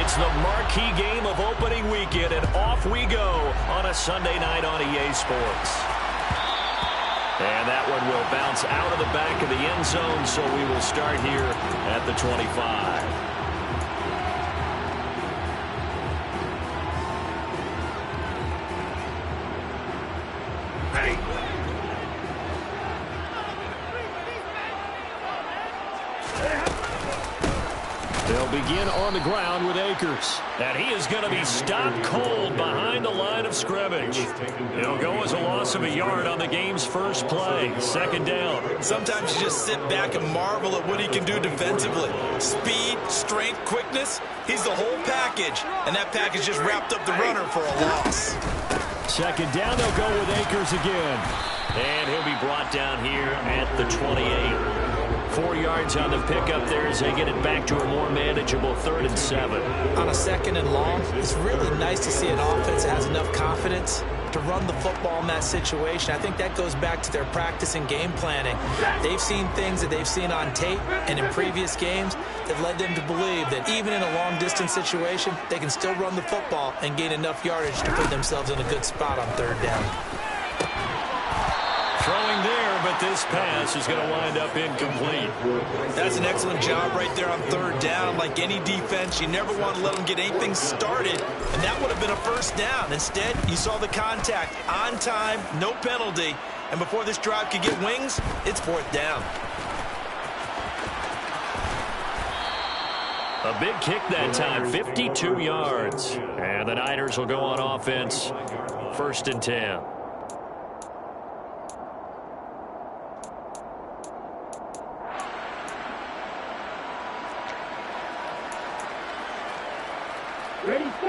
It's the marquee game of opening weekend, and off we go on a Sunday night on EA Sports. And that one will bounce out of the back of the end zone, so we will start here at the 25. They'll begin on the ground with Akers. And he is going to be stopped cold behind the line of scrimmage. It'll go as a loss of a yard on the game's first play. Second down. Sometimes you just sit back and marvel at what he can do defensively. Speed, strength, quickness. He's the whole package. And that package just wrapped up the runner for a loss. Second down, they'll go with Akers again. And he'll be brought down here at the 28. 4 yards on the pickup there as they get it back to a more manageable 3rd and 7. On a 2nd and long, it's really nice to see an offense that has enough confidence to run the football in that situation. I think that goes back to their practice and game planning. They've seen things that they've seen on tape and in previous games that led them to believe that even in a long-distance situation, they can still run the football and gain enough yardage to put themselves in a good spot on 3rd down. Throwing there, but this pass is going to wind up incomplete. That's an excellent job right there on 3rd down. Like any defense, you never want to let them get anything started, and that would have been a 1st down. Instead, you saw the contact on time, no penalty, and before this drive could get wings, it's 4th down. A big kick that time, 52 yards. And the Niners will go on offense, 1st and 10.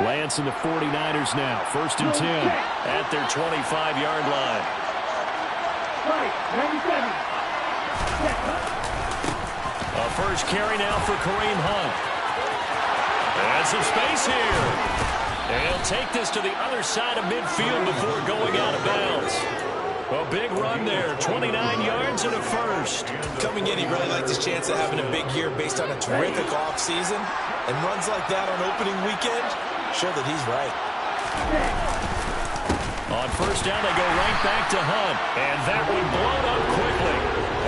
Lance and the 49ers now. 1st and 10 at their 25-yard line. A first carry now for Kareem Hunt. And some space here. And he'll take this to the other side of midfield before going out of bounds. A big run there, 29 yards and a first. Coming in, he really liked his chance of having a big year based on a terrific offseason. And runs like that on opening weekend show that he's right. On 1st down, they go right back to Hunt. And that one blown up quickly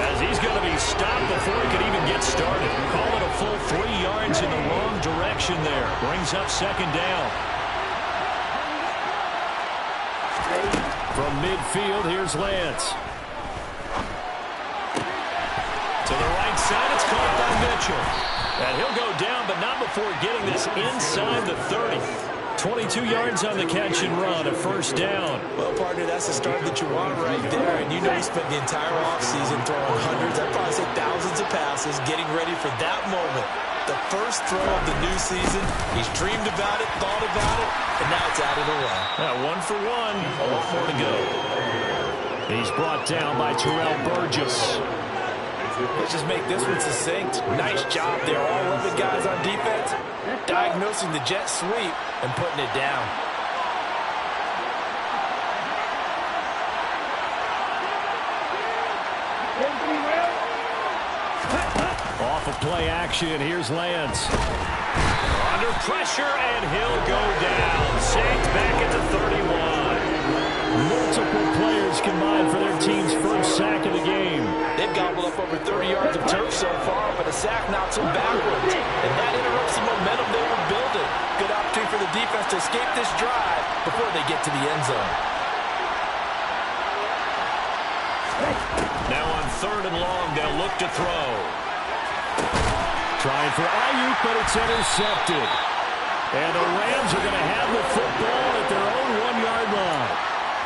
as he's going to be stopped before he could even get started. Call it a full 3 yards in the wrong direction there. Brings up 2nd down. From midfield, here's Lance. To the right side, it's caught by Mitchell. And he'll go down, but not before getting this inside the 30. 22 yards on the catch and run, a 1st down. Well, partner, that's the start that you want right there. And you know he spent the entire offseason throwing hundreds, I'd probably say thousands of passes, getting ready for that moment. The first throw of the new season. He's dreamed about it, thought about it, and now it's added along. 1 for 1, a lot more to go. He's brought down by Terrell Burgess. Let's just make this one succinct. Nice job there. All 11 guys on defense diagnosing the jet sweep and putting it down. Off of play action, here's Lance. Under pressure, and he'll go down. Sacked back at the 31. Multiple players combined for their team's first sack of the game. They've gobbled up over 30 yards of turf so far, but a sack knocks them backwards. And that interrupts the momentum they were building. Good opportunity for the defense to escape this drive before they get to the end zone. Now on 3rd and long, they'll look to throw. Trying for Ayuk, but it's intercepted. And the Rams are going to have the football at their own 1-yard line.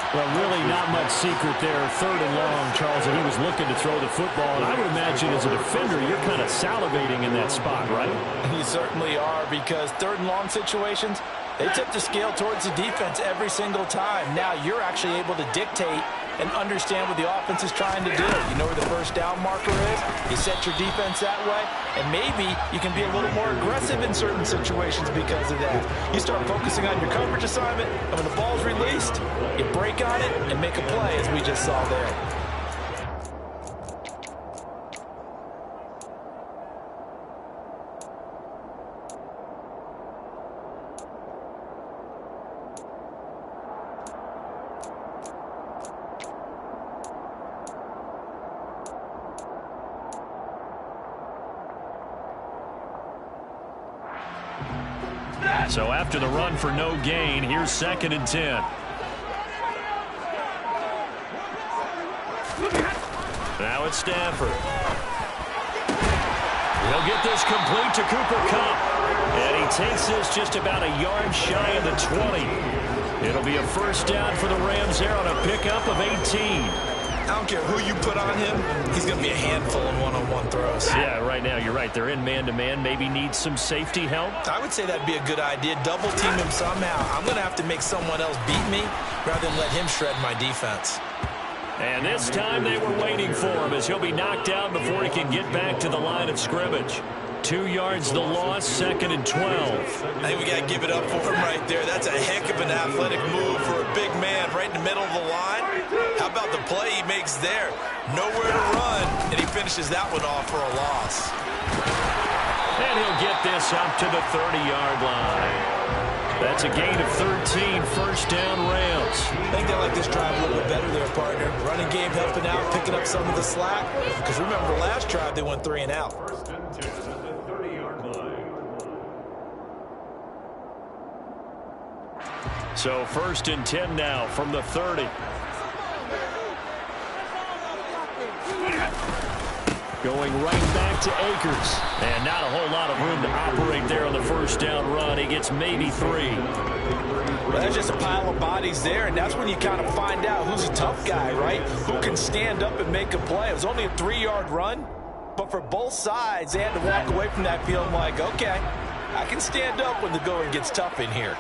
Well, really not much secret there. 3rd and long, Charles, and he was looking to throw the football. And I would imagine as a defender, you're kind of salivating in that spot, right? You certainly are, because 3rd and long situations, they tip the scale towards the defense every single time. Now you're actually able to dictate and understand what the offense is trying to do. You know where the 1st down marker is. You set your defense that way, and maybe you can be a little more aggressive in certain situations because of that. You start focusing on your coverage assignment, and when the ball's released, you break on it and make a play, as we just saw there. So after the run for no gain, here's 2nd and 10. Now it's Stafford. He'll get this complete to Cooper Kupp. And he takes this just about a yard shy of the 20. It'll be a first down for the Rams there on a pickup of 18. I don't care who you put on him, he's going to be a handful in one-on-one throws. Yeah, right now, you're right. They're in man-to-man. Maybe need some safety help. I would say that'd be a good idea. Double team him somehow. I'm going to have to make someone else beat me rather than let him shred my defense. And this time they were waiting for him as he'll be knocked down before he can get back to the line of scrimmage. 2 yards the loss, 2nd and 12. I think we got to give it up for him right there. That's a heck of an athletic move for a big man right in the middle of the line. How about the play he makes there? Nowhere to run, and he finishes that one off for a loss. And he'll get this up to the 30-yard line. That's a gain of 13, first down Rams. I think they like this drive a little bit better there, partner. Running game helping out, picking up some of the slack. Because remember, the last drive they went 3 and out. So 1st and 10 now from the 30. Going right back to Akers. And not a whole lot of room to operate there on the first down run. He gets maybe 3. Well, there's just a pile of bodies there, and that's when you kind of find out who's a tough guy, right? Who can stand up and make a play. It was only a 3-yard run, but for both sides, they had to walk away from that feeling like, okay, I can stand up when the going gets tough in here.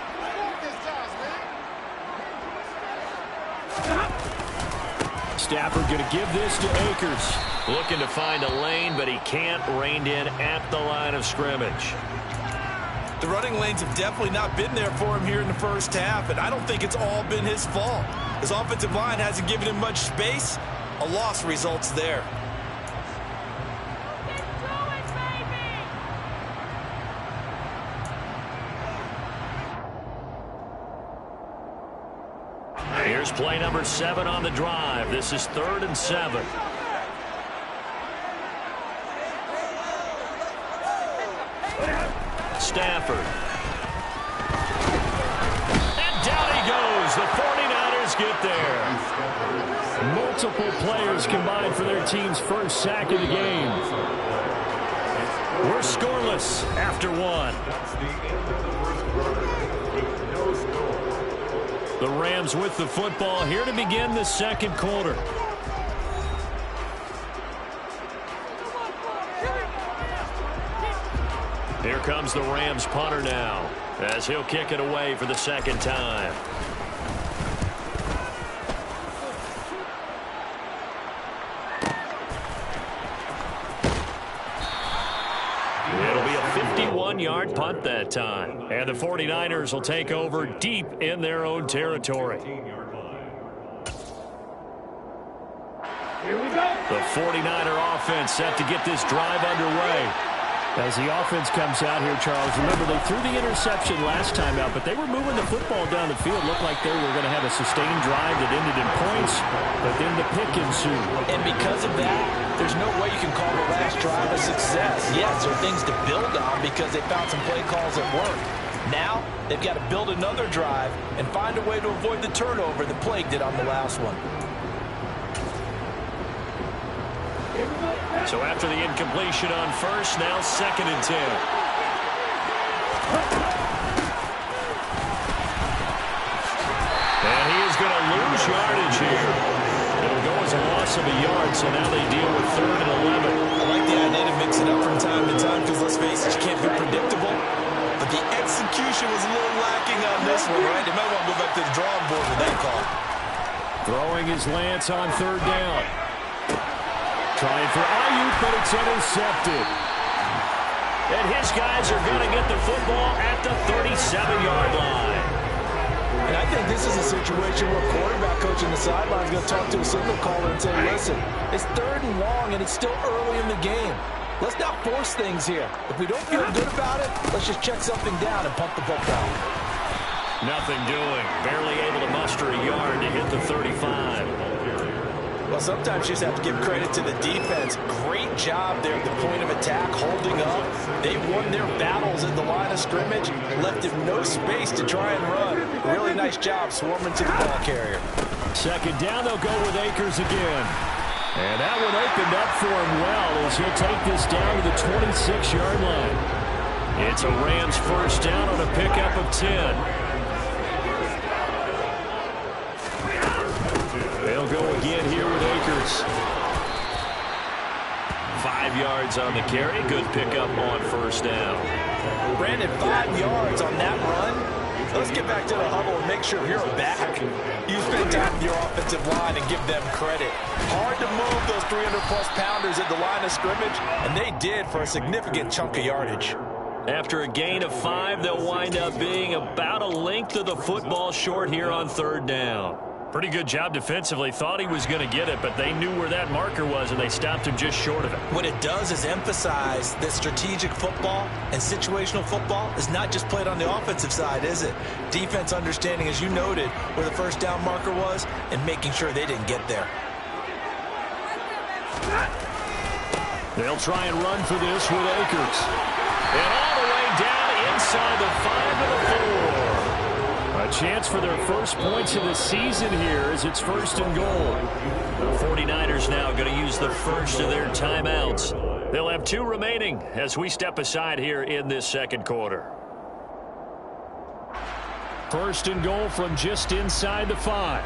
Stafford going to give this to Akers. Looking to find a lane, but he can't. Reined in at the line of scrimmage. The running lanes have definitely not been there for him here in the first half, and I don't think it's all been his fault. His offensive line hasn't given him much space. A loss results there. Here's play number 7 on the drive. This is 3rd and 7. Stafford. And down he goes. The 49ers get there. Multiple players combined for their team's first sack of the game. We're scoreless after 1. The Rams with the football here to begin the second quarter. Here comes the Rams punter now as he'll kick it away for the second time. It'll be a 51-yard punt that time. And the 49ers will take over deep in their own territory. The 49er offense set to get this drive underway. As the offense comes out here, Charles, remember they threw the interception last time out, but they were moving the football down the field. Looked like they were going to have a sustained drive that ended in points, but then the pick ensued. And because of that, there's no way you can call the last drive a success. Yes, there are things to build on because they found some play calls that work. Now, they've got to build another drive and find a way to avoid the turnover that plagued it on the last one. So after the incompletion on first, now 2nd and 10. And he is going to lose yardage here. It'll go as a loss of a yard, so now they deal with 3rd and 11. I like the idea to mix it up from time to time because, let's face it, you can't be predictable. But the execution was a little lacking on this one, right? They might want to go back to the drawing board with that call. Throwing his Lance on 3rd down. Trying for Ayuk, but it's intercepted. And his guys are going to get the football at the 37-yard line. And I think this is a situation where quarterback coach on the sideline is going to talk to a signal caller and say, listen, it's 3rd and long, and it's still early in the game. Let's not force things here. If we don't feel good about it, let's just check something down and pump the football. Nothing doing. Barely able to muster a yard to hit the 35. Well, sometimes you just have to give credit to the defense. Great job there at the point of attack, holding up. They won their battles at the line of scrimmage, left him no space to try and run. Really nice job swarming to the ball carrier. Second down, they'll go with Akers again. And that one opened up for him well as he'll take this down to the 26-yard line. It's a Rams first down on a pickup of 10. They'll go again here with Akers. 5 yards on the carry. Good pickup on first down. Brandon, 5 yards on that run. Let's get back to the huddle and make sure you're back. You spend time with your offensive line and give them credit. Hard to move those 300-plus pounders at the line of scrimmage, and they did for a significant chunk of yardage. After a gain of 5, they'll wind up being about a length of the football short here on third down. Pretty good job defensively. Thought he was going to get it, but they knew where that marker was, and they stopped him just short of it. What it does is emphasize that strategic football and situational football is not just played on the offensive side, is it? Defense understanding, as you noted, where the first down marker was and making sure they didn't get there. They'll try and run for this with Akers. And all the way down inside the 5 to the 4. A chance for their first points of the season here as it's first and goal. The 49ers now going to use the first of their timeouts. They'll have 2 remaining as we step aside here in this second quarter. First and goal from just inside the 5.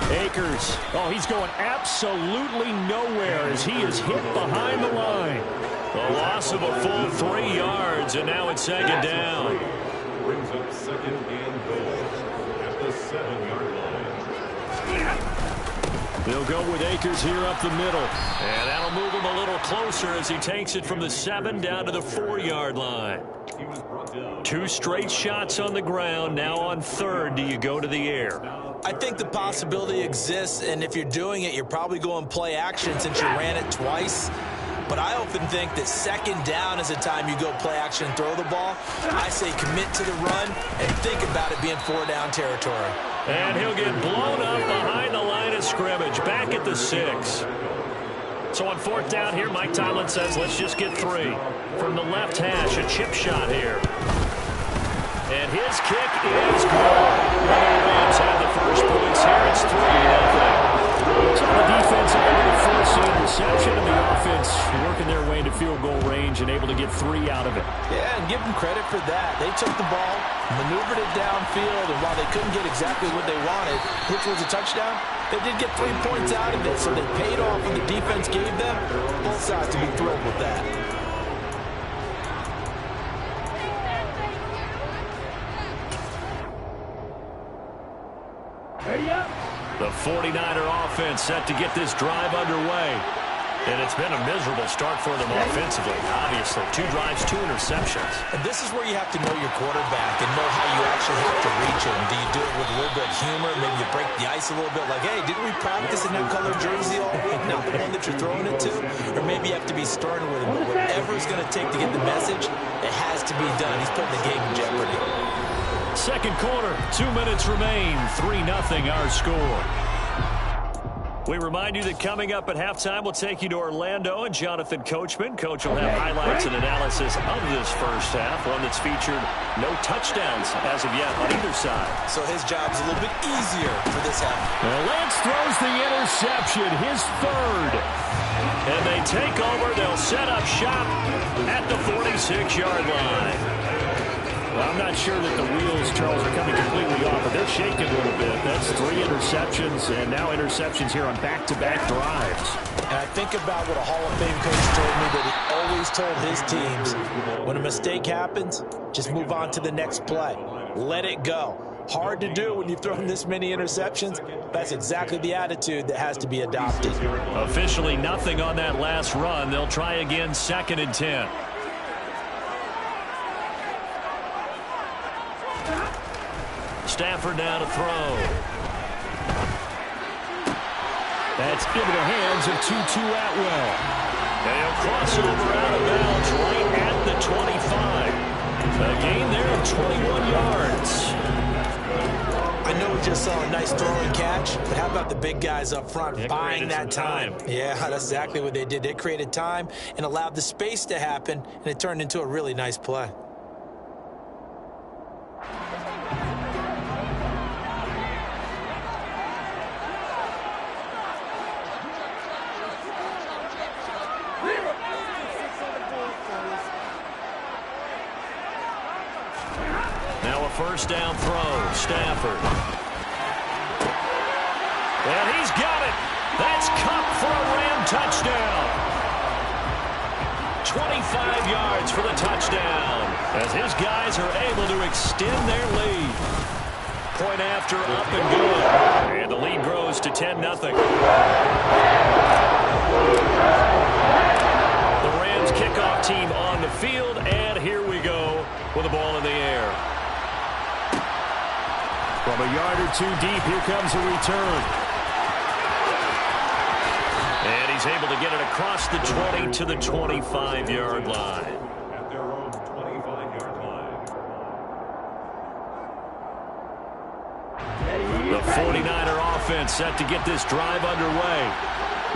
Akers. Oh, he's going absolutely nowhere as he is hit behind the line. A loss of a full 3 yards, and now it's second down. Brings up second and goal at the 7-yard line. They'll go with Akers here up the middle. And that'll move him a little closer as he takes it from the 7 down to the 4-yard line. 2 straight shots on the ground. Now on third, do you go to the air? I think the possibility exists, and if you're doing it, you're probably going play action since you ran it twice. But I often think that second down is the time you go play action and throw the ball. I say commit to the run and think about it being 4-down territory. And he'll get blown up behind the line of scrimmage, back at the 6. So on fourth down here, Mike Tomlin says, let's just get 3. From the left hash, a chip shot here. And his kick is good. The Rams have the first points here. It's 3-0. So the defense able to force an interception, and the offense working their way into field goal range and able to get 3 out of it. Yeah, and give them credit for that. They took the ball, maneuvered it downfield, and while they couldn't get exactly what they wanted, which was a touchdown, they did get 3 points out of it, so they paid off what the defense gave them. Both sides to be thrilled with that. The 49er offense set to get this drive underway. And it's been a miserable start for them offensively, obviously. 2 drives, 2 interceptions. And this is where you have to know your quarterback and know how you actually have to reach him. Do you do it with a little bit of humor? Maybe you break the ice a little bit like, hey, didn't we practice in that color jersey all week? Not the one that you're throwing it to? Or maybe you have to be stern with him. But whatever it's going to take to get the message, it has to be done. He's putting the game in jeopardy. Second quarter, 2 minutes remain. 3-0 our score. We remind you that coming up at halftime, we'll take you to Orlando and Jonathan Coachman. Coach will have highlights and analysis of this first half, one that's featured no touchdowns as of yet on either side. So his job's a little bit easier for this half. Well, Lance throws the interception, his 3rd. And they take over. They'll set up shop at the 46-yard line. Well, I'm not sure that the wheels, Charles, are coming completely off, but they're shaking a little bit. That's 3 interceptions, and now interceptions here on back-to-back drives. And I think about what a Hall of Fame coach told me that he always told his teams, when a mistake happens, just move on to the next play. Let it go. Hard to do when you've thrown this many interceptions. That's exactly the attitude that has to be adopted. Officially nothing on that last run. They'll try again, 2nd and 10. Stafford now to throw. That's into the hands of Tutu Atwell. They'll cross over out of bounds right at the 25. A gain there of 21 yards. I know we just saw a nice throwing catch, but how about the big guys up front buying that time? Yeah, that's exactly what they did. They created time and allowed the space to happen, and it turned into a really nice play. First down throw, Stafford. And he's got it. That's Kupp for a Ram touchdown. 25 yards for the touchdown as his guys are able to extend their lead. Point after up and good. And the lead grows to 10-0. The Rams kickoff team on the field, and here we go with the ball in the air. From a yard or two deep, here comes a return. And he's able to get it across the 20 to the 25-yard line. At their own 25-yard line. The 49er offense set to get this drive underway.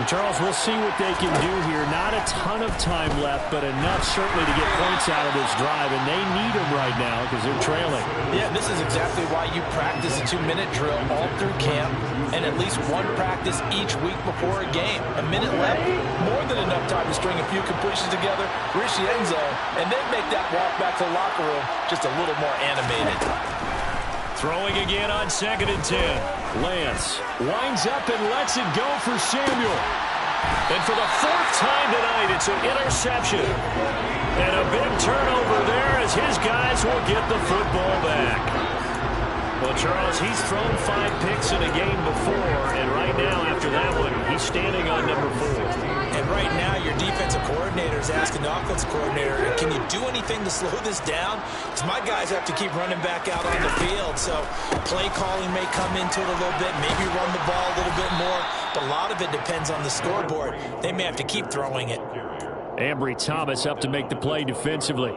Charles, we'll see what they can do here. Not a ton of time left, but enough certainly to get points out of this drive, and they need them right now because they're trailing. Yeah, this is exactly why you practice a 2-minute drill all through camp and at least one practice each week before a game. A minute left, more than enough time to string a few completions together, reach the end zone, and then make that walk back to the locker room just a little more animated. Throwing again on 2nd and 10. Lance winds up and lets it go for Samuel. And for the 4th time tonight, it's an interception. And a big turnover there as his guys will get the football back. Well, Charles, he's thrown 5 picks in a game before, and right now, after that one, he's standing on number 4. And right now, your defensive coordinator is asking the offensive coordinator, can you do anything to slow this down? Because my guys have to keep running back out on the field, so play calling may come into it a little bit, maybe run the ball a little bit more, but a lot of it depends on the scoreboard. They may have to keep throwing it. Ambry Thomas up to make the play defensively.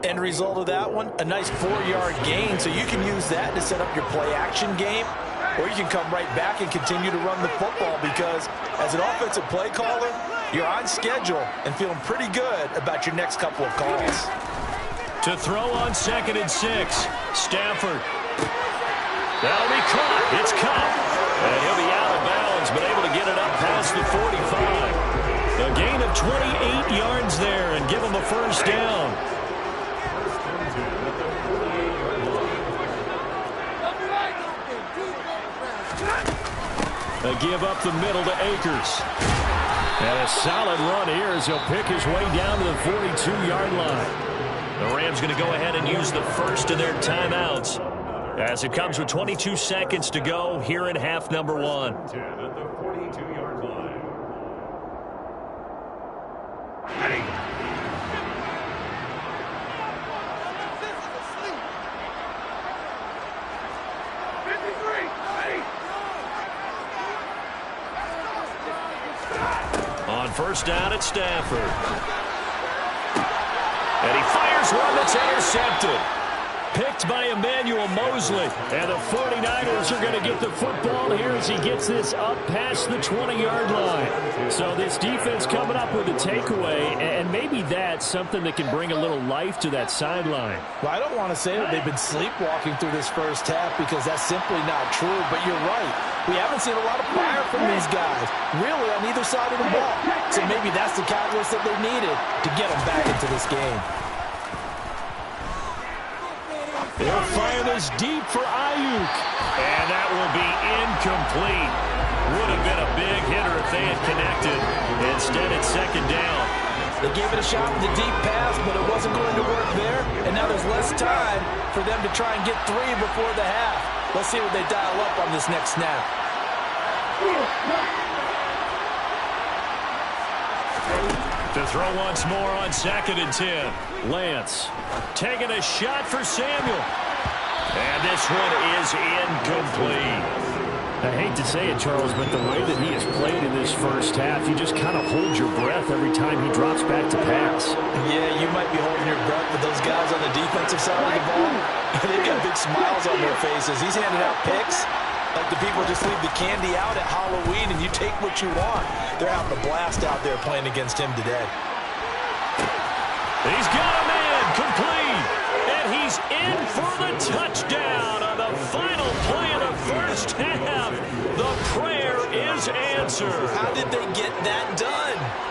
End result of that one, a nice 4-yard gain, so you can use that to set up your play-action game, or you can come right back and continue to run the football because as an offensive play caller, you're on schedule and feeling pretty good about your next couple of calls. To throw on 2nd and 6, Stafford. That'll be caught. It's Kupp. And he'll be out of bounds, but able to get it up past the 45. A gain of 28 yards there and give him a first down. A give up the middle to Akers. And a solid run here as he'll pick his way down to the 42-yard line. The Rams going to go ahead and use the first of their timeouts as it comes with 22 seconds to go here in half number 1. At the 42-yard line. On first down at Stafford. And he fires one that's intercepted. Picked by Emmanuel Mosley. And the 49ers are going to get the football here as he gets this up past the 20-yard line. So this defense coming up with a takeaway, and maybe that's something that can bring a little life to that sideline. Well, I don't want to say that they've been sleepwalking through this first half because that's simply not true, but you're right. We haven't seen a lot of fire from these guys, really on either side of the ball. So maybe that's the catalyst that they needed to get them back into this game. They'll fire this deep for Ayuk. And that will be incomplete. Would have been a big hitter if they had connected. Instead, it's 2nd down. They gave it a shot with the deep pass, but it wasn't going to work there. And now there's less time for them to try and get 3 before the half. Let's see what they dial up on this next snap. To throw once more on 2nd and 10. Lance taking a shot for Samuel. And this one is incomplete. I hate to say it, Charles, but the way that he has played in this first half, you just kind of hold your breath every time he drops back to pass. Yeah, you might be holding your breath, but those guys on the defensive side of the ball, they've got big smiles on their faces. He's handing out picks like the people just leave the candy out at Halloween and you take what you want. They're having a blast out there playing against him today. He's got a man complete, and he's in for the touchdown on the final play of the first half. The prayer is answered. How did they get that done?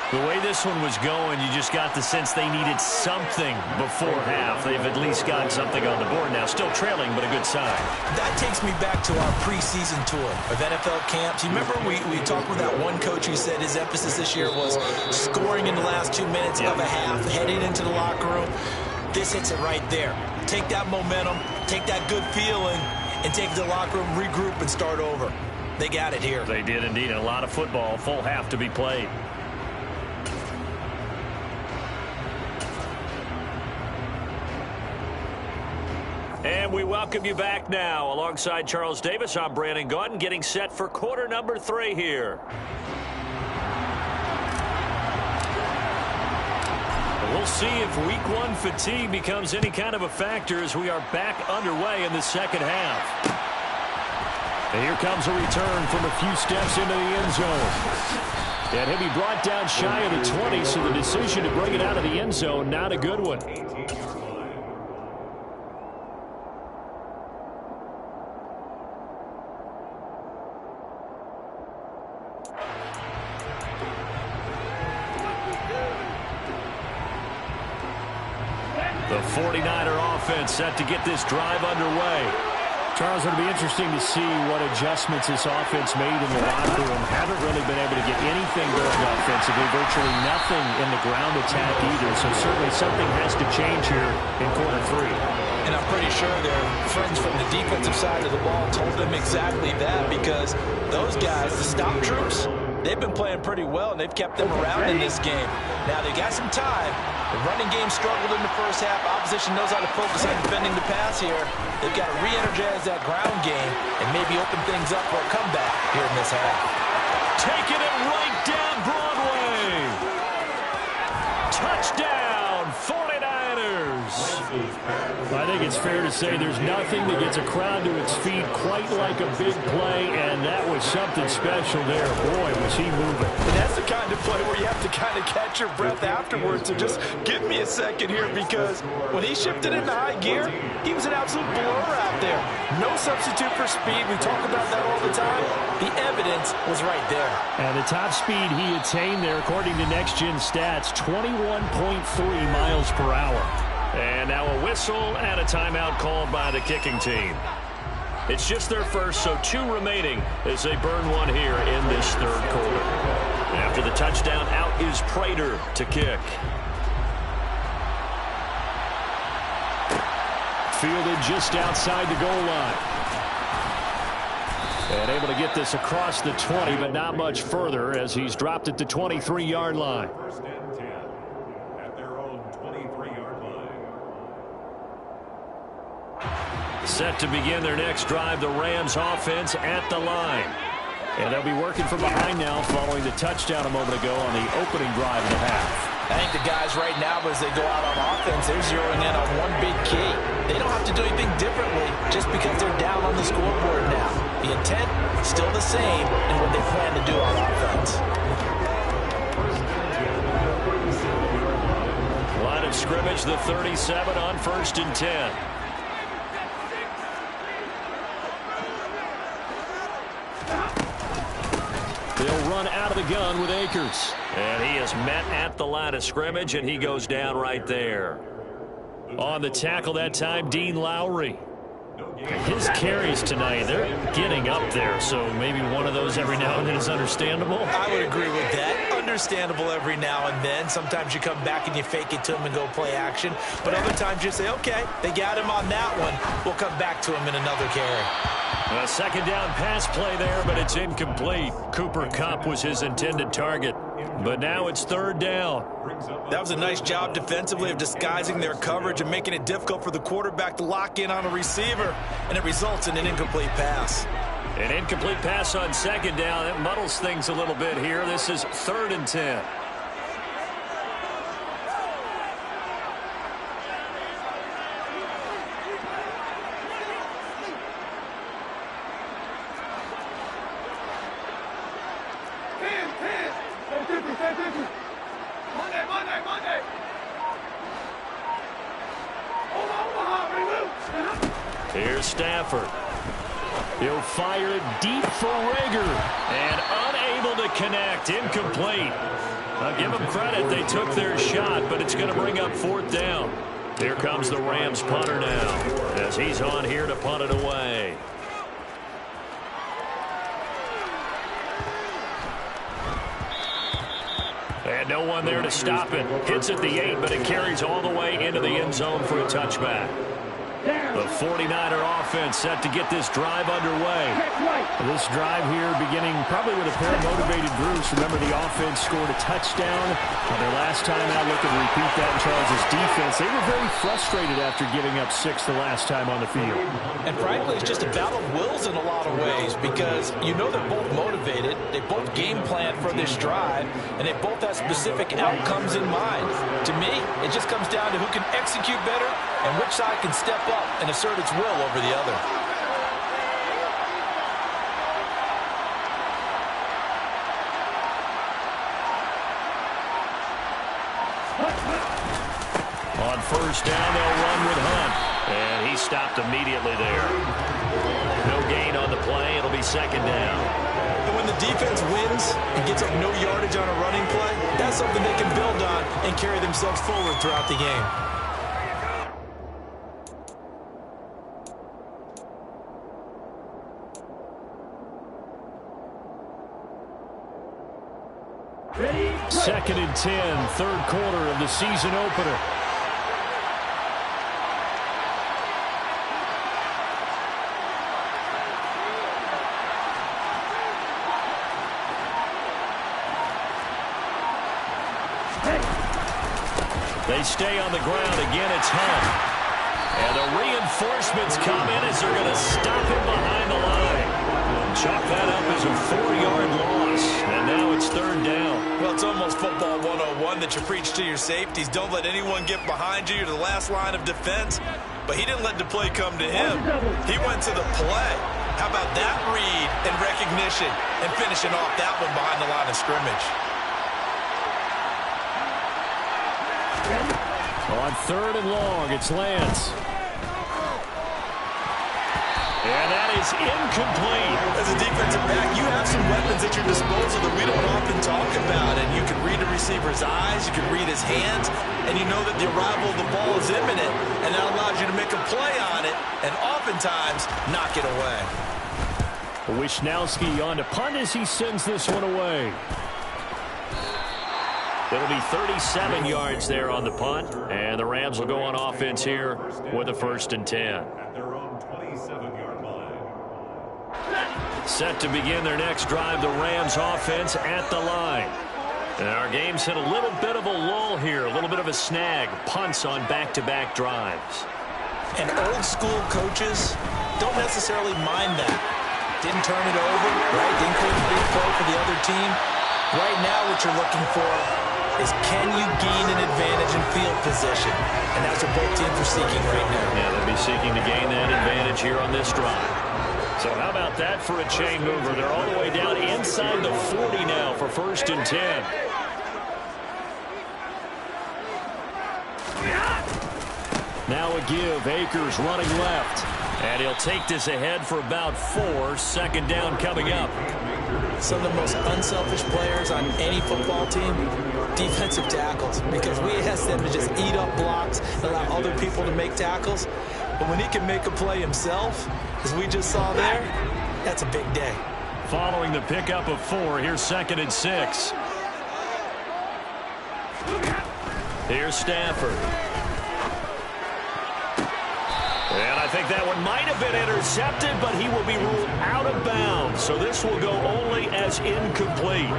The way this one was going, you just got the sense they needed something before half. They've at least got something on the board now. Still trailing, but a good sign. That takes me back to our preseason tour of NFL camps. You remember we talked with that one coach who said his emphasis this year was scoring in the last 2 minutes of a half, heading into the locker room. This hits it right there. Take that momentum, take that good feeling, and take the locker room, regroup, and start over. They got it here. They did indeed. A lot of football, full half to be played. And we welcome you back now. Alongside Charles Davis, I'm Brandon Gaudin, getting set for quarter number 3 here. We'll see if week 1 fatigue becomes any kind of a factor as we are back underway in the second half. And here comes a return from a few steps into the end zone. And he'll be brought down shy of the 20, so the decision to bring it out of the end zone, not a good one. The 49er offense set to get this drive underway. Charles, it'll be interesting to see what adjustments this offense made in the locker room. Haven't really been able to get anything going offensively, virtually nothing in the ground attack either. So certainly something has to change here in quarter 3. And I'm pretty sure their friends from the defensive side of the ball told them exactly that, because those guys, the stop troops, they've been playing pretty well, and they've kept them around in this game. Now, they got some time. The running game struggled in the first half. Opposition knows how to focus on defending the pass here. They've got to re-energize that ground game and maybe open things up for a comeback here in this half. Taking it right down Broadway. Touchdown, 49ers. I think it's fair to say there's nothing that gets a crowd to its feet quite like a big play, and that was something special there. Boy, was he moving. And that's the kind of play where you have to kind of catch your breath afterwards. So just give me a second here, because when he shifted into high gear, he was an absolute blur out there. No substitute for speed. We talk about that all the time. The evidence was right there. And the top speed he attained there, according to Next Gen Stats, 21.3 miles per hour. And now a whistle and a timeout called by the kicking team. It's just their first, so 2 remaining as they burn one here in this third quarter. After the touchdown, out is Prater to kick. Fielded just outside the goal line. And able to get this across the 20, but not much further as he's dropped at the 23-yard line. First and 10 at their own 23-yard line. Set to begin their next drive, the Rams offense at the line. And they'll be working from behind now following the touchdown a moment ago on the opening drive of the half. I think the guys right now, as they go out on offense, they're zeroing in on one big key. They don't have to do anything differently just because they're down on the scoreboard now. The intent is still the same in what they plan to do on offense. Line of scrimmage, the 37 on 1st and 10. They'll run out of the gun with Akers. And he is met at the line of scrimmage, and he goes down right there. On the tackle that time, Dean Lowry. His carries tonight, they're getting up there, so maybe one of those every now and then is understandable. I would agree with that. Understandable every now and then. Sometimes you come back and you fake it to him and go play action. But other times you say, okay, they got him on that one. We'll come back to him in another carry. A second down pass play there, but it's incomplete. Cooper Kupp was his intended target. But now it's 3rd down. That was a nice job defensively of disguising their coverage and making it difficult for the quarterback to lock in on a receiver. And it results in an incomplete pass. An incomplete pass on second down. That muddles things a little bit here. This is 3rd and 10. Here's Stafford. He'll fire deep for Rager. And unable to connect. Incomplete. I'll give them credit. They took their shot, but it's going to bring up 4th down. Here comes the Rams punter now as he's on here to punt it away. And no one there to stop it. Hits at the 8, but it carries all the way into the end zone for a touchback. The 49er offense set to get this drive underway. This drive here beginning probably with a pair of motivated Bruce. Remember, the offense scored a touchdown on their last time out. Looking to repeat that in Charles' defense. They were very frustrated after giving up 6 the last time on the field. And frankly, it's just a battle of wills in a lot of ways because you know they're both motivated. They both game plan for this drive, and they both have specific outcomes in mind. To me, it just comes down to who can execute better and which side can step up and assert its will over the other. On 1st down, they'll run with Hunt. And he stopped immediately there. No gain on the play. It'll be 2nd down. And when the defense wins and gets up no yardage on a running play, that's something they can build on and carry themselves forward throughout the game. Second and 10, 3rd quarter of the season opener. They stay on the ground. Again, it's Hunt. And the reinforcements come in as they're going to stop him behind the line. Chalk that up as a 4-yard loss. And now it's 3rd down. Well, it's almost football 101 that you preach to your safeties. Don't let anyone get behind you. You're the last line of defense. But he didn't let the play come to him. He went to the play. How about that read and recognition and finishing off that one behind the line of scrimmage? On 3rd and long, it's Lance. And that is incomplete. As a defensive back, you have some weapons at your disposal that we don't often talk about. And you can read a receiver's eyes, you can read his hands, and you know that the arrival of the ball is imminent. And that allows you to make a play on it and oftentimes knock it away. Wishnowski on to punt as he sends this one away. It'll be 37 yards there on the punt. And the Rams will go on offense here with a 1st and 10. At their own 27-yard line. Set to begin their next drive, the Rams offense at the line. And our game's hit a little bit of a lull here, a little bit of a snag. Punts on back-to-back drives. And old school coaches don't necessarily mind that. Didn't turn it over, right? Didn't create a big play for the other team. Right now what you're looking for is can you gain an advantage in field position? And that's what both teams are seeking right now. Yeah, they'll be seeking to gain that advantage here on this drive. So how about that for a chain mover? They're all the way down inside the 40 now for 1st and 10. Now a give. Akers running left. And he'll take this ahead for about 4. 2nd down coming up. Some of the most unselfish players on any football team, defensive tackles, because we ask them to just eat up blocks, allow other people to make tackles. But when he can make a play himself, as we just saw there, that's a big day. Following the pickup of 4, here's 2nd and 6. Here's Stafford. And I think that one might have been intercepted, but he will be ruled out of bounds. So this will go only as incomplete.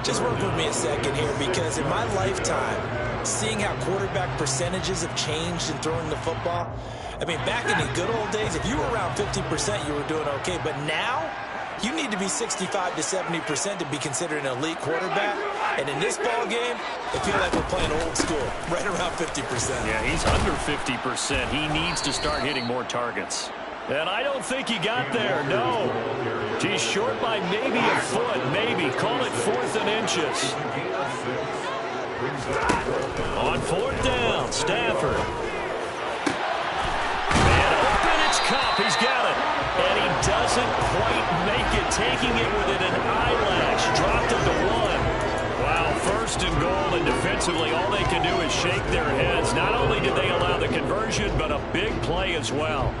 Just work with me a second here, because in my lifetime, seeing how quarterback percentages have changed in throwing the football, I mean, back in the good old days, if you were around 50%, you were doing okay. But now, you need to be 65 to 70% to be considered an elite quarterback. And in this ball game, I feel like we're playing old school, right around 50%. Yeah, he's under 50%. He needs to start hitting more targets. And I don't think he got there, no. He's short by maybe a foot, maybe. Call it 4th and inches. On 4th down, Stafford. And open, it's Kupp. He's got it. And he doesn't quite make it, taking it within an eyelash. Dropped him to 1. Wow, 1st and goal, and defensively, all they can do is shake their heads. Not only did they allow the conversion, but a big play as well.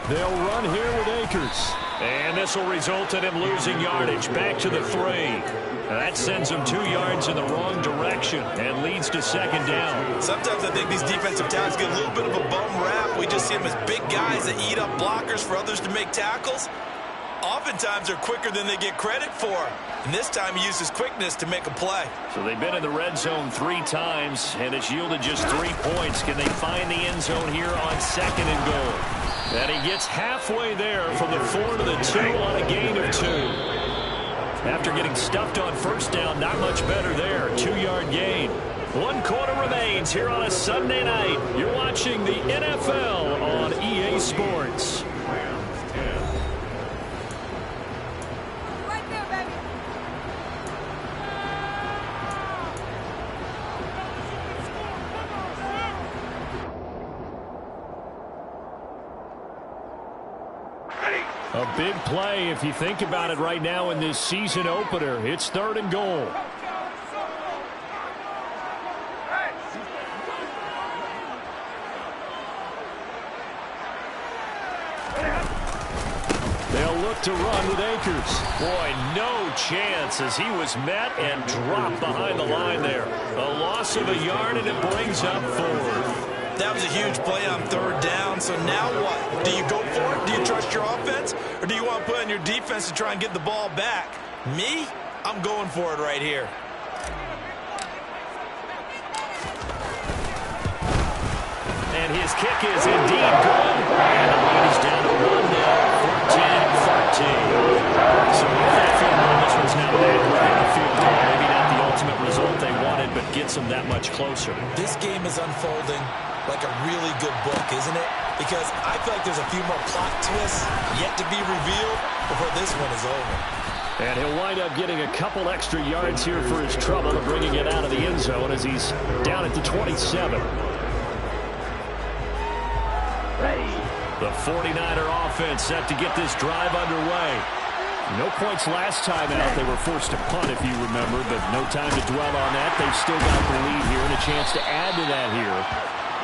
They'll run here with Akers. And this will result in him losing yardage. Back to the 3. That sends him 2 yards in the wrong direction and leads to 2nd down. Sometimes I think these defensive tackles get a little bit of a bum rap. We just see them as big guys that eat up blockers for others to make tackles. Oftentimes they're quicker than they get credit for. And this time he used his quickness to make a play. So they've been in the red zone 3 times, and it's yielded just 3 points. Can they find the end zone here on 2nd and goal? And he gets halfway there from the 4 to the 2 on a gain of 2. After getting stuffed on 1st down, not much better there. 2-yard gain. 1 quarter remains here on a Sunday night. You're watching the NFL on EA Sports. A big play if you think about it right now in this season opener. It's 3rd and goal. They'll look to run with Akers. Boy, no chance as he was met and dropped behind the line there. A loss of a yard, and it brings up 4th. That was a huge play on 3rd down, so now what? Do you go for it? Do you trust your offense? Or do you want to put on your defense to try and get the ball back? Me? I'm going for it right here. And his kick is indeed good. And the lead is down to 1 now, 14-13. So with that field goal, this one's now back within the field goal. Maybe not the ultimate result they wanted, but gets them that much closer. This game is unfolding like a really good book, isn't it? Because I feel like there's a few more plot twists yet to be revealed before this one is over. And he'll wind up getting a couple extra yards here for his trouble and bringing it out of the end zone as he's down at the 27. The 49er offense set to get this drive underway. No points last time out. They were forced to punt, if you remember, but no time to dwell on that. They've still got the lead here and a chance to add to that here.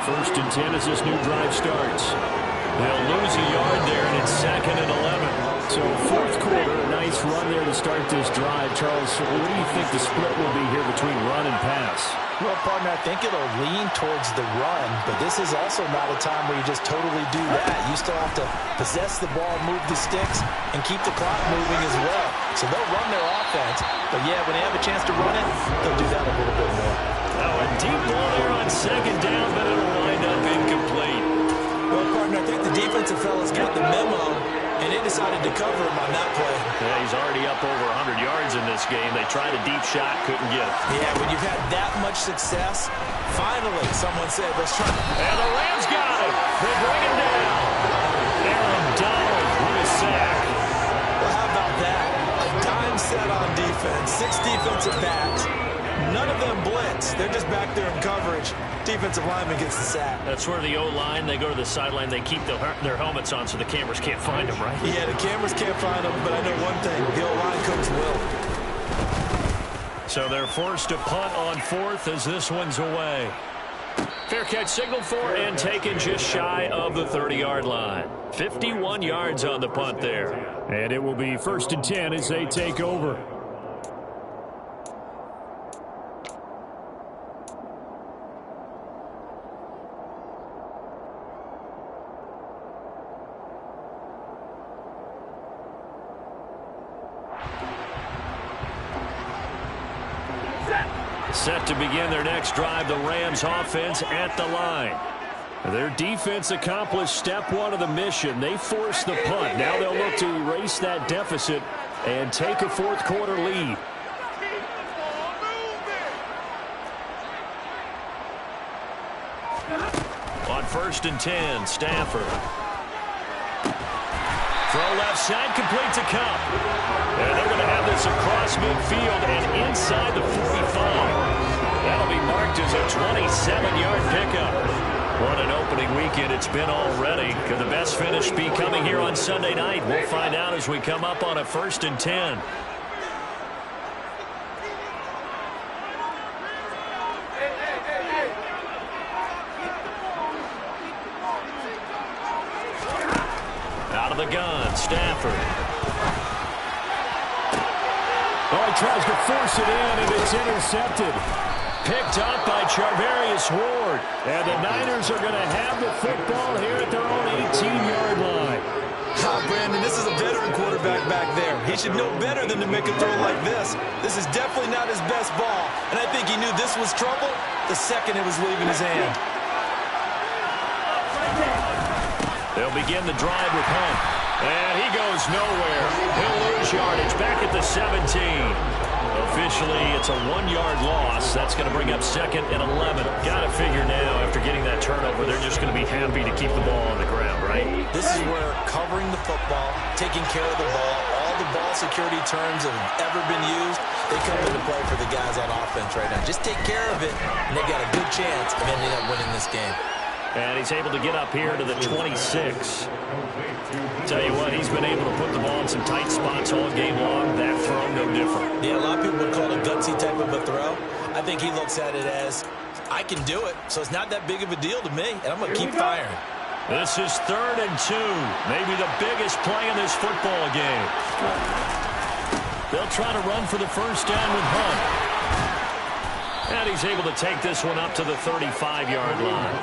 1st and 10 as this new drive starts. They'll lose a yard there, and it's 2nd and 11. So 4th quarter, a nice run there to start this drive. Charles, what do you think the split will be here between run and pass? Well, partner, I think it'll lean towards the run, but this is also not a time where you just totally do that. You still have to possess the ball, move the sticks, and keep the clock moving as well. So they'll run their offense, but yeah, when they have a chance to run it, they'll do that a little bit more. Oh, a deep ball there on 2nd down, but it'll wind up incomplete. Well, partner, I think the defensive fellas got the memo, and they decided to cover him on that play. Yeah, he's already up over 100 yards in this game. They tried a deep shot, couldn't get it. Yeah, when you've had that much success, finally someone said, let's try. And the Rams got it. They bring him down. Aaron Donald with a sack. Well, how about that? A dime set on defense, 6 defensive backs. None of them blitz. They're just back there in coverage. Defensive lineman gets the sack. That's where the O-line, they go to the sideline, they keep their helmets on so the cameras can't find them, right? Yeah, the cameras can't find them, but I know one thing. The O-line coach will. So they're forced to punt on 4th as this one's away. Fair catch signaled for and taken just shy of the 30-yard line. 51 yards on the punt there. And it will be 1st and 10 as they take over. Set to begin their next drive, the Rams offense at the line. Their defense accomplished step one of the mission. They forced the punt. Now they'll look to erase that deficit and take a fourth quarter lead. On 1st and 10, Stafford. Throw left side, complete to Kupp. And they're going to have this across midfield and inside the 45. That'll be marked as a 27-yard pickup. What an opening weekend it's been already. Could the best finish be coming here on Sunday night? We'll find out as we come up on a 1st and 10. Out of the gun, Stafford. Oh, he tries to force it in, and it's intercepted. Picked up by Charvarius Ward. And the Niners are going to have the football here at their own 18-yard line. Brandon, this is a veteran quarterback back there. He should know better than to make a throw like this. This is definitely not his best ball. And I think he knew this was trouble the second it was leaving his hand. They'll begin the drive with Hunt. And he goes nowhere. He'll lose yardage back at the 17. Officially, it's a 1-yard loss. That's going to bring up 2nd and 11. Got to figure now, after getting that turnover, they're just going to be happy to keep the ball on the ground, right? This is where covering the football, taking care of the ball, all the ball security terms have ever been used, they come into play for the guys on offense right now. Just take care of it, and they got a good chance of ending up winning this game. And he's able to get up here to the 26. Tell you what, he's been able to put the ball in some tight spots all game long. That throw, no different. Yeah, a lot of people would call it a gutsy type of a throw. I think he looks at it as, I can do it, so it's not that big of a deal to me, and I'm going to keep firing. This is 3rd and 2. Maybe the biggest play in this football game. They'll try to run for the first down with Hunt. And he's able to take this one up to the 35-yard line.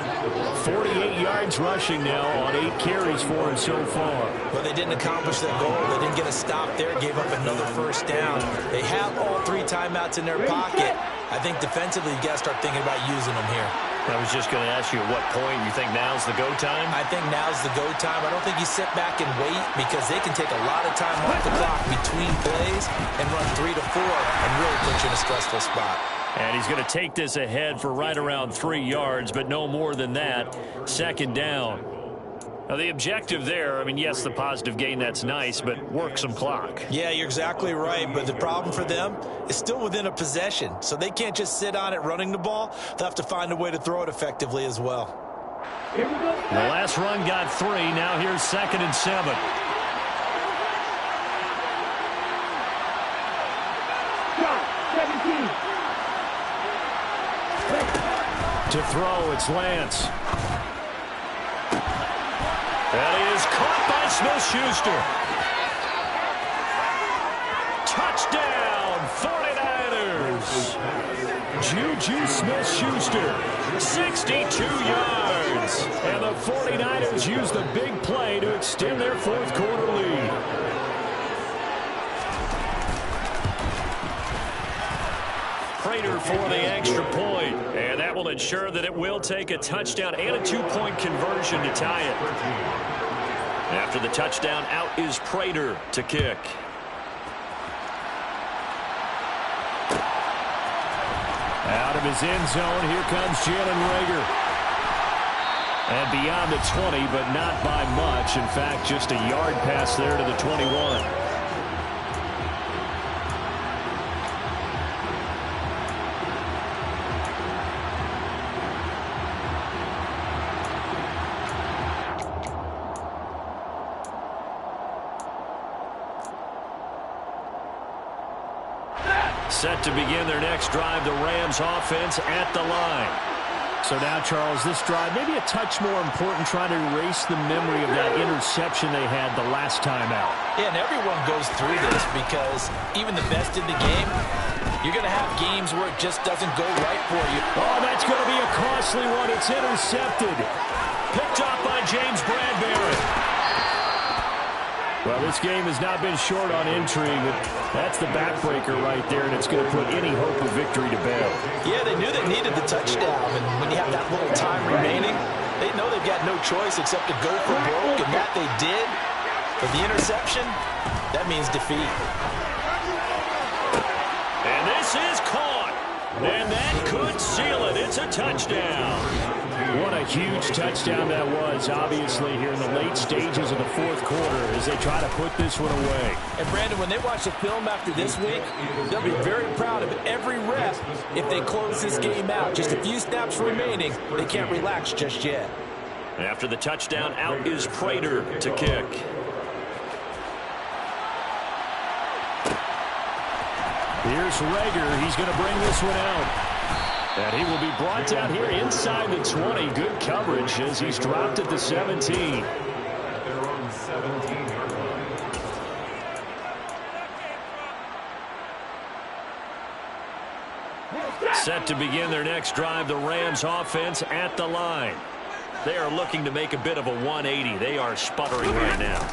48 yards rushing now on 8 carries for him so far. But they didn't accomplish their goal. They didn't get a stop there, gave up another first down. They have all 3 timeouts in their pocket. I think defensively, you got to start thinking about using them here. I was just going to ask you at what point you think now's the go time? I think now's the go time. I don't think you sit back and wait because they can take a lot of time off the clock between plays and run 3 to 4 and really put you in a stressful spot. And he's going to take this ahead for right around 3 yards, but no more than that. 2nd down. Now, the objective there, I mean, yes, the positive gain, that's nice, but work some clock. Yeah, you're exactly right, but the problem for them is still within a possession, so they can't just sit on it running the ball. They'll have to find a way to throw it effectively as well. The last run got 3. Now here's 2nd and 7. To throw, it's Lance. That is caught by Smith-Schuster. Touchdown, 49ers. Juju Smith-Schuster, 62 yards. And the 49ers use the big play to extend their 4th quarter lead. Prater for the extra point, and that will ensure that it will take a touchdown and a 2-point conversion to tie it. After the touchdown, out is Prater to kick. Out of his end zone, here comes Jalen Reagor. And beyond the 20, but not by much. In fact, just a yard pass there to the 21. Set to begin their next drive, the Rams offense at the line. So now, Charles, this drive maybe a touch more important, trying to erase the memory of that interception they had the last time out. Yeah, and everyone goes through this because even the best in the game, you're going to have games where it just doesn't go right for you. Oh, that's going to be a costly one. It's intercepted. Picked up by James Bradbury. Well, this game has not been short on intrigue, but that's the backbreaker right there, and it's going to put any hope of victory to bed. Yeah, they knew they needed the touchdown, and when you have that little time remaining, they know they've got no choice except to go for broke, and that they did. But the interception, that means defeat. And this is caught, and that could seal it. It's a touchdown. What a huge touchdown that was, obviously, here in the late stages of the fourth quarter as they try to put this one away. And, Brandon, when they watch the film after this week, they'll be very proud of every rep if they close this game out. Just a few snaps remaining. They can't relax just yet. After the touchdown, out is Prater to kick. Here's Rager. He's going to bring this one out. And he will be brought down here inside the 20. Good coverage as he's dropped at the 17. They're on 17-yard line. Set to begin their next drive, the Rams offense at the line. They are looking to make a bit of a 180. They are sputtering right now.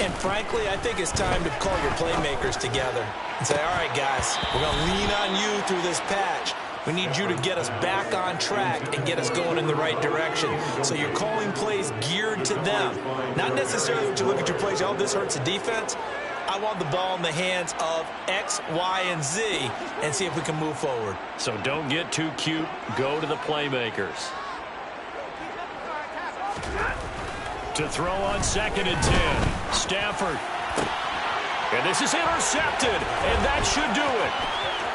And frankly, I think it's time to call your playmakers together and say, all right, guys, we're going to lean on you through this patch. We need you to get us back on track and get us going in the right direction. So you're calling plays geared to them. Not necessarily when you look at your plays, oh, this hurts the defense. I want the ball in the hands of X, Y, and Z and see if we can move forward. So don't get too cute. Go to the playmakers. To throw on 2nd and 10. Stafford. And this is intercepted. And that should do it.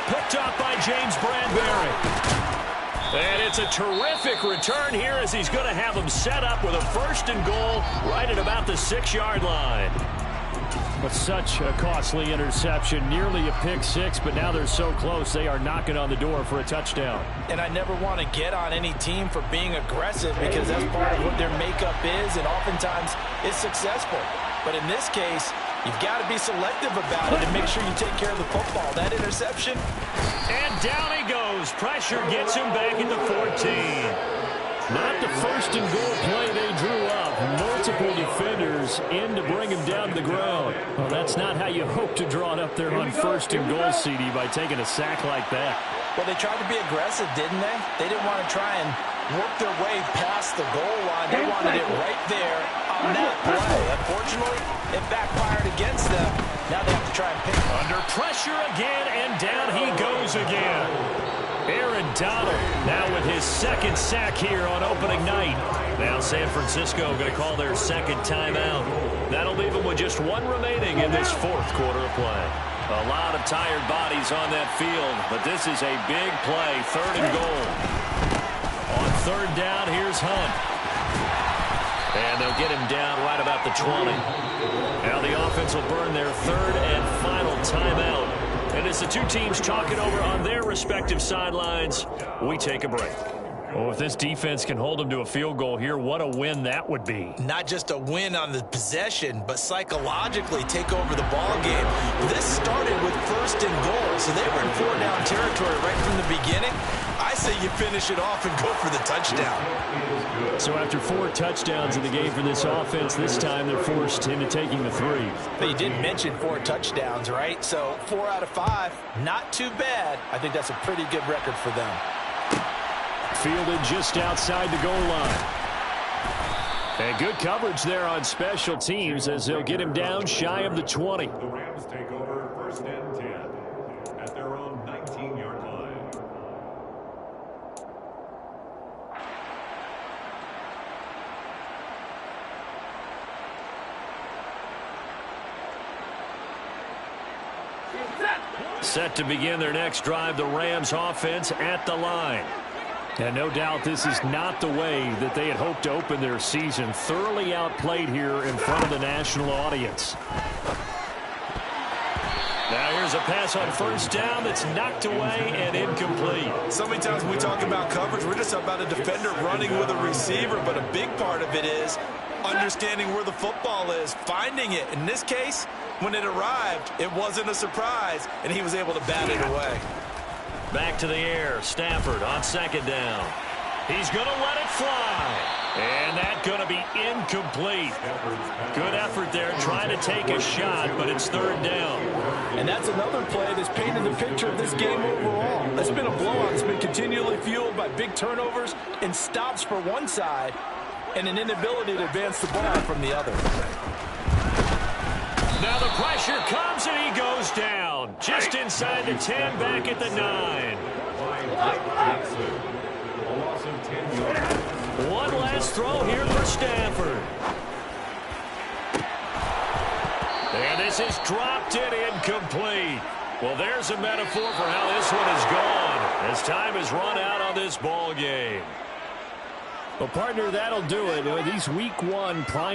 Picked up by James Bradbury. And it's a terrific return here as he's going to have him set up with a 1st and goal right at about the 6-yard line. But such a costly interception, nearly a pick six, but now they're so close they are knocking on the door for a touchdown. And I never want to get on any team for being aggressive because that's part of what their makeup is, and oftentimes it's successful. But in this case, you've got to be selective about it and make sure you take care of the football. That interception. And down he goes. Pressure gets him back into 14. Not the 1st and goal play they drew up. Multiple defenders in to bring him down to the ground. Well, that's not how you hope to draw it up there on 1st and goal, CD, by taking a sack like that. Well, they tried to be aggressive, didn't they? They didn't want to try and work their way past the goal line. They wanted it right there on that play. Unfortunately, it backfired against them. Now they have to try and pick. Under pressure again, and down he goes again. Aaron Donald now with his 2nd sack here on opening night. Now San Francisco going to call their 2nd timeout. That'll leave them with just 1 remaining in this 4th quarter of play. A lot of tired bodies on that field, but this is a big play, 3rd and goal. On 3rd down, here's Hunt. And they'll get him down right about the 20. Now the offense will burn their 3rd and final timeout. And as the two teams talk it over on their respective sidelines, we take a break. Oh, if this defense can hold them to a field goal here, what a win that would be. Not just a win on the possession, but psychologically take over the ball game. This started with 1st and goal, so they were in 4-down territory right from the beginning. I say you finish it off and go for the touchdown. So after 4 touchdowns in the game for this offense, this time they're forced into taking the 3. But you did mention 4 touchdowns, right? So 4 out of 5, not too bad. I think that's a pretty good record for them. Fielded just outside the goal line. And good coverage there on special teams as they'll get him down shy of the 20. The Rams take over 1st and 10 at their own 19-yard line. Set to begin their next drive, the Rams offense at the line. And no doubt this is not the way that they had hoped to open their season. Thoroughly outplayed here in front of the national audience. Now here's a pass on 1st down that's knocked away and incomplete. So many times when we talk about coverage, we're just about a defender running with a receiver, but a big part of it is understanding where the football is, finding it. In this case, when it arrived, it wasn't a surprise, and he was able to bat it away. Back to the air. Stafford on 2nd down. He's going to let it fly. And that's going to be incomplete. Good effort there trying to take a shot, but it's third down. And that's another play that's painted the picture of this game overall. It's been a blowout. It's been continually fueled by big turnovers and stops for one side and an inability to advance the ball from the other. Now the pressure comes and he goes down. Just inside the 10, back at the 9. One last throw here for Stafford. And this is dropped and incomplete. Well, there's a metaphor for how this one is gone as time has run out on this ball game. Well, partner, that'll do it. These week 1 prime